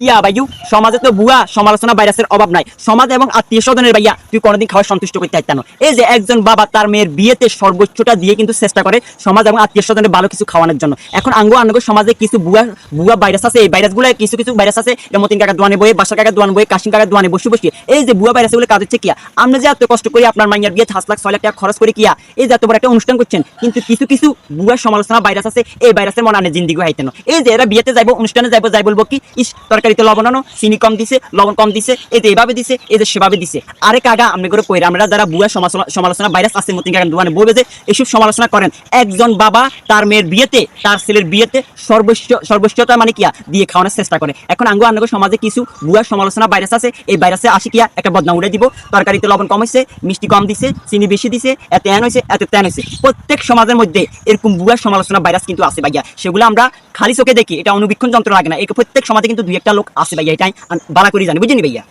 কিয়া ভাইয়ু সমাজে তো বুয়া সমালোচনা ভাইরাসের অভাব নাই। সমাজ এবং আত্মীয় স্বজনের ভাইয়া তুই কোনোদিন খাওয়া সন্তুষ্ট করতে পারতানো। এই যে একজন বাবা তার মেয়ের বিয়েতে সর্বোচ্চটা দিয়ে কিন্তু চেষ্টা করে সমাজ এবং আত্মীয় স্বজনের ভালো কিছু খাওয়ানোর জন্য। এখন আঙ্গো সমাজে কিছু বুয়া বুয়া ভাইরাস আছে। এই ভাইরাসগুলো কিছু কিছু ভাইরাস আছে মতিন কাকা দোয়ানে বয়ে, বাসা কাকা দোয়ানে বয়ে, কাশিম কাকা দোয়ানে বসে বসে এই যে বুয়া ভাইরাসগুলো কাজ হচ্ছে কিয়া আমরা যে এত কষ্ট করি আপনার মাইয়ার বিয়ে 5 লাখ 6 লাখ টাকা খরচ করে কিয়া এই যে এত বড় একটা অনুষ্ঠান করছেন, কিন্তু কিছু কিছু বুয়া সমালোচনা ভাইরাস আছে। এই ভাইরাসের মনে আনে জিন্দিগি হাইতেন। এই যে এরা বিয়েতে যাইবো, অনুষ্ঠানে যাইবো, যাই বলবো কি ইস তরকারিতে লবণ আনো, চিনি কম দিছে, লবণ কম দিছে, এই যে এইভাবে দিছে, এই যে সেভাবে দিছে। আরে কাকা আপনি করে কইরা আমরা যারা বুয়া সমালোচনা ভাইরাস আছে মতিন কাকা দোয়ানে বলবে যে এসব সমালোচনা করেন। একজন বাবা তার মেয়ের বিয়েতে, তার ছেলের বিয়েতে সর্বোচ্চতা মানে কিয়া দিয়ে খাওয়ানোর চেষ্টা করে। এখন আঙ্গো সমাজে কিছু বুয়া সমালোচনা ভাইরাস আছে। এই ভাইরাসে আসি কিয়া একটা বদনাম উড়ে দিব, তরকারিতে লবণ কম হয়েছে, মিষ্টি কম দিছে, চিনি বেশি দিছে, এত এন হয়েছে, এত তেন হয়েছে। প্রত্যেক সমাজের মধ্যে এরকম বুয়া সমালোচনা ভাইরাস কিন্তু আছে ভাইয়া। সেগুলো আমরা খালি চোখে দেখি, এটা অনুবীক্ষণ যন্ত্র লাগে না। এই প্রত্যেক সমাজে কিন্তু দুই একটা লোক আছে ভাইয়া, এটাই বালা করে জানি, বুঝিনি ভাইয়া।